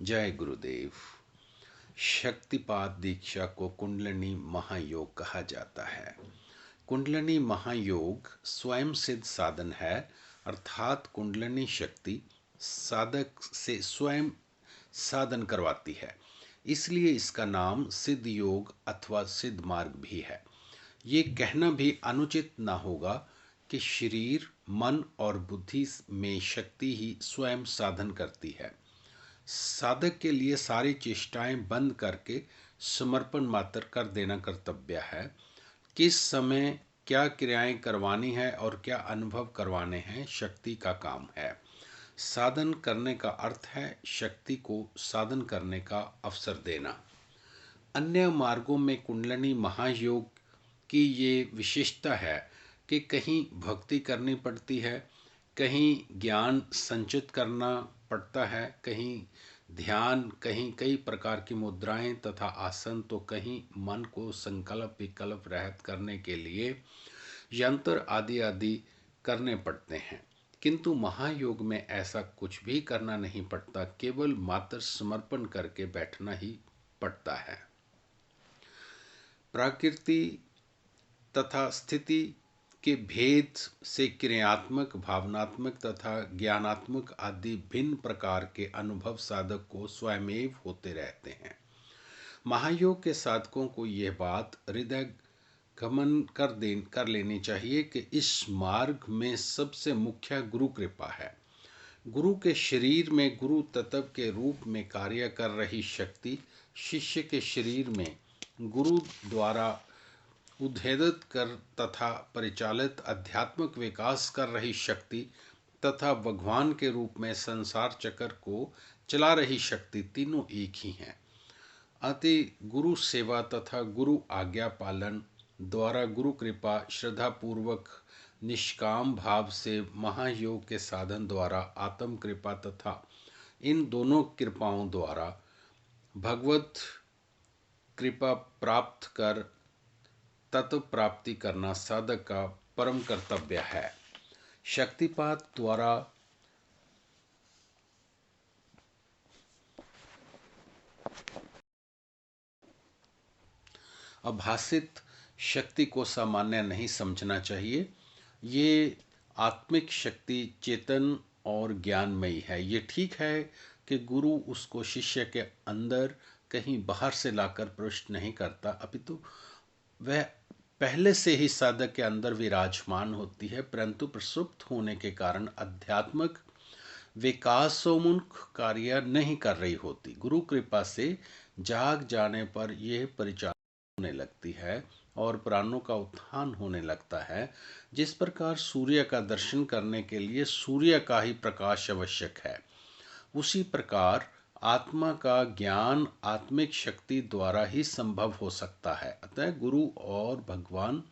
जय गुरुदेव। शक्तिपात दीक्षा को कुंडलिनी महायोग कहा जाता है। कुंडलिनी महायोग स्वयं सिद्ध साधन है, अर्थात कुंडलिनी शक्ति साधक से स्वयं साधन करवाती है। इसलिए इसका नाम सिद्ध योग अथवा सिद्ध मार्ग भी है। ये कहना भी अनुचित ना होगा कि शरीर, मन और बुद्धि में शक्ति ही स्वयं साधन करती है। साधक के लिए सारी चेष्टाएं बंद करके समर्पण मात्र कर देना कर्तव्य है। किस समय क्या क्रियाएं करवानी है और क्या अनुभव करवाने हैं, शक्ति का काम है। साधन करने का अर्थ है शक्ति को साधन करने का अवसर देना। अन्य मार्गों में कुंडलिनी महायोग की ये विशेषता है कि कहीं भक्ति करनी पड़ती है, कहीं ज्ञान संचित करना पड़ता है, कहीं ध्यान, कहीं कई प्रकार की मुद्राएं तथा आसन, तो कहीं मन को संकल्प विकल्प रहित करने के लिए यंत्र आदि आदि करने पड़ते हैं। किंतु महायोग में ऐसा कुछ भी करना नहीं पड़ता, केवल मात्र समर्पण करके बैठना ही पड़ता है। प्रकृति तथा स्थिति के भेद से क्रियात्मक, भावनात्मक तथा ज्ञानात्मक आदि भिन्न प्रकार के अनुभव साधक को स्वयमेव होते रहते हैं। महायोग के साधकों को यह बात हृदय गमन कर लेनी चाहिए कि इस मार्ग में सबसे मुख्य गुरु कृपा है। गुरु के शरीर में गुरु तत्व के रूप में कार्य कर रही शक्ति, शिष्य के शरीर में गुरु द्वारा उद्भेदित कर तथा परिचालित आध्यात्मिक विकास कर रही शक्ति तथा भगवान के रूप में संसार चक्र को चला रही शक्ति, तीनों एक ही हैं। अति गुरु सेवा तथा गुरु आज्ञा पालन द्वारा गुरु कृपा श्रद्धा पूर्वक निष्काम भाव से महायोग के साधन द्वारा आत्म कृपा तथा इन दोनों कृपाओं द्वारा भगवत कृपा प्राप्त कर तत्व प्राप्ति करना साधक का परम कर्तव्य है। शक्तिपात द्वारा अभासित शक्ति को सामान्य नहीं समझना चाहिए। ये आत्मिक शक्ति चेतन और ज्ञानमयी है। ये ठीक है कि गुरु उसको शिष्य के अंदर कहीं बाहर से लाकर प्रविष्ट नहीं करता, अपितु वह पहले से ही साधक के अंदर विराजमान होती है, परंतु प्रसुप्त होने के कारण आध्यात्मिक विकासोन्मुख कार्य नहीं कर रही होती। गुरु कृपा से जाग जाने पर यह परिचालन होने लगती है और प्राणों का उत्थान होने लगता है। जिस प्रकार सूर्य का दर्शन करने के लिए सूर्य का ही प्रकाश आवश्यक है, उसी प्रकार आत्मा का ज्ञान आत्मिक शक्ति द्वारा ही संभव हो सकता है। अतः गुरु और भगवान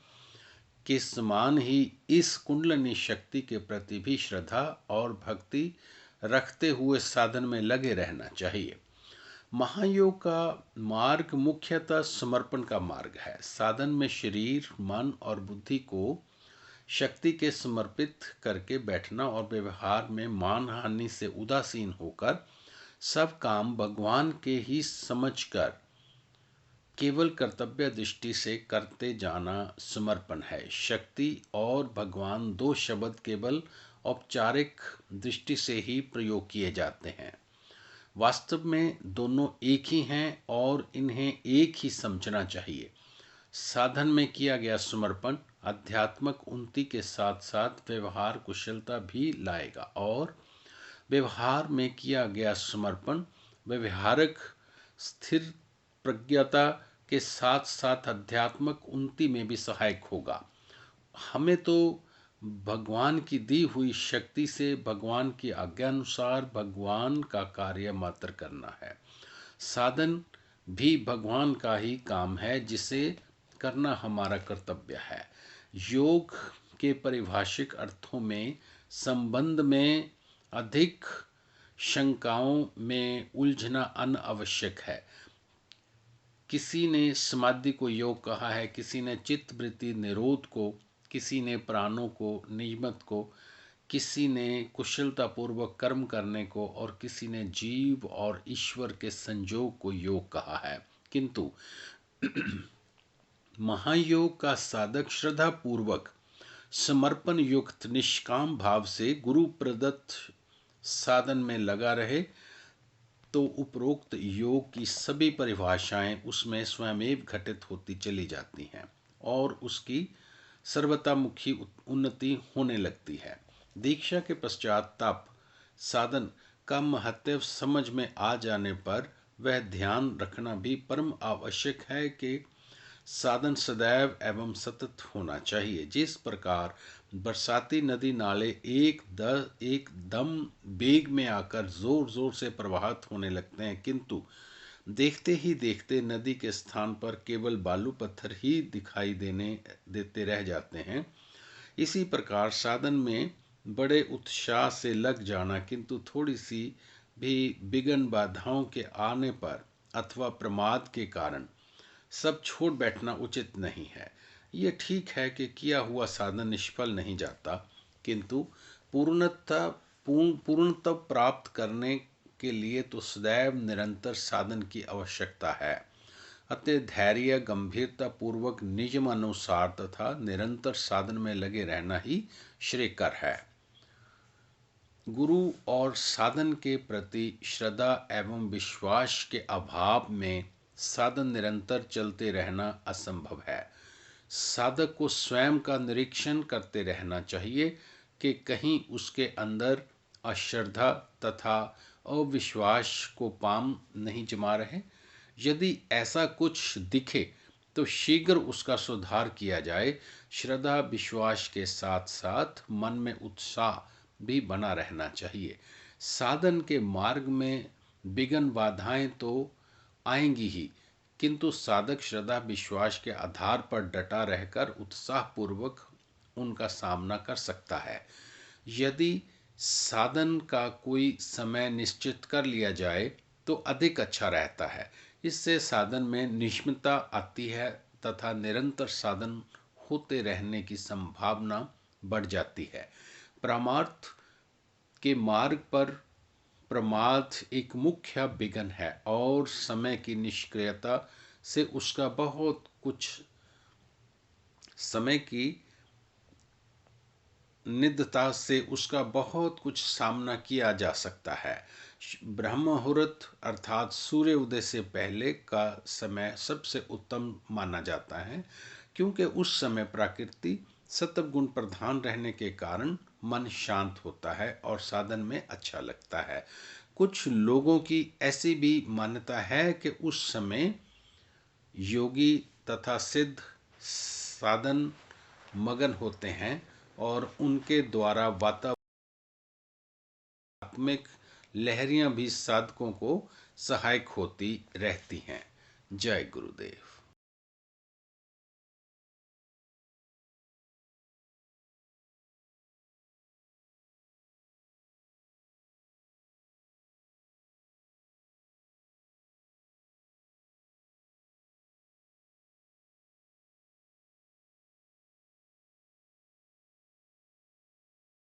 के समान ही इस कुंडलिनी शक्ति के प्रति भी श्रद्धा और भक्ति रखते हुए साधन में लगे रहना चाहिए। महायोग का मार्ग मुख्यतः समर्पण का मार्ग है। साधन में शरीर, मन और बुद्धि को शक्ति के समर्पित करके बैठना और व्यवहार में मान हानि से उदासीन होकर सब काम भगवान के ही समझकर केवल कर्तव्य दृष्टि से करते जाना समर्पण है। शक्ति और भगवान दो शब्द केवल औपचारिक दृष्टि से ही प्रयोग किए जाते हैं। वास्तव में दोनों एक ही हैं और इन्हें एक ही समझना चाहिए। साधन में किया गया समर्पण आध्यात्मिक उन्नति के साथ साथ व्यवहार कुशलता भी लाएगा और व्यवहार में किया गया समर्पण व्यवहारिक स्थिर प्रज्ञता के साथ साथ आध्यात्मिक उन्नति में भी सहायक होगा। हमें तो भगवान की दी हुई शक्ति से भगवान की आज्ञा अनुसार भगवान का कार्य मात्र करना है। साधन भी भगवान का ही काम है, जिसे करना हमारा कर्तव्य है। योग के परिभाषिक अर्थों में संबंध में अधिक शंकाओं में उलझना अनावश्यक है। किसी ने समाधि को योग कहा है, किसी ने चित्त वृत्ति निरोध को, किसी ने प्राणों को, नियमत को, किसी ने कुशलतापूर्वक कर्म करने को और किसी ने जीव और ईश्वर के संयोग को योग कहा है। किंतु महायोग का साधक श्रद्धा पूर्वक समर्पण युक्त निष्काम भाव से गुरु प्रदत्त साधन में लगा रहे तो उपरोक्त योग की सभी परिभाषाएं उसमें स्वयमेव घटित होती चली जाती हैं और उसकी सर्वतामुखी उन्नति होने लगती है। दीक्षा के पश्चात तप साधन का महत्व समझ में आ जाने पर वह ध्यान रखना भी परम आवश्यक है कि साधन सदैव एवं सतत होना चाहिए। जिस प्रकार बरसाती नदी नाले एकदम वेग में आकर जोर जोर से प्रवाहित होने लगते हैं, किंतु देखते ही देखते नदी के स्थान पर केवल बालू पत्थर ही दिखाई देते रह जाते हैं। इसी प्रकार साधन में बड़े उत्साह से लग जाना किंतु थोड़ी सी भी विघ्न बाधाओं के आने पर अथवा प्रमाद के कारण सब छोड़ बैठना उचित नहीं है। ये ठीक है कि किया हुआ साधन निष्फल नहीं जाता, किंतु पूर्णता प्राप्त करने के लिए तो सदैव निरंतर साधन की आवश्यकता है। अतः धैर्य गंभीरता पूर्वक नियम अनुसार तथा निरंतर साधन में लगे रहना ही श्रेयकर है। गुरु और साधन के प्रति श्रद्धा एवं विश्वास के अभाव में साधन निरंतर चलते रहना असंभव है। साधक को स्वयं का निरीक्षण करते रहना चाहिए कि कहीं उसके अंदर अश्रद्धा तथा अविश्वास को पाम नहीं जमा रहे। यदि ऐसा कुछ दिखे तो शीघ्र उसका सुधार किया जाए। श्रद्धा विश्वास के साथ साथ मन में उत्साह भी बना रहना चाहिए। साधन के मार्ग में विघ्न बाधाएं तो आएंगी ही, किंतु साधक श्रद्धा विश्वास के आधार पर डटा रहकर उत्साहपूर्वक उनका सामना कर सकता है। यदि साधन का कोई समय निश्चित कर लिया जाए तो अधिक अच्छा रहता है। इससे साधन में निष्ठता आती है तथा निरंतर साधन होते रहने की संभावना बढ़ जाती है। परमार्थ के मार्ग पर प्रमाद एक मुख्य विघ्न है और समय की निष्क्रियता से उसका बहुत कुछ समय की निधता से उसका बहुत कुछ सामना किया जा सकता है। ब्रह्म मुहूर्त अर्थात सूर्य उदय से पहले का समय सबसे उत्तम माना जाता है, क्योंकि उस समय प्रकृति सत्व गुण प्रधान रहने के कारण मन शांत होता है और साधन में अच्छा लगता है। कुछ लोगों की ऐसी भी मान्यता है कि उस समय योगी तथा सिद्ध साधन मगन होते हैं और उनके द्वारा वातात्मिक लहरियां भी साधकों को सहायक होती रहती हैं। जय गुरुदेव।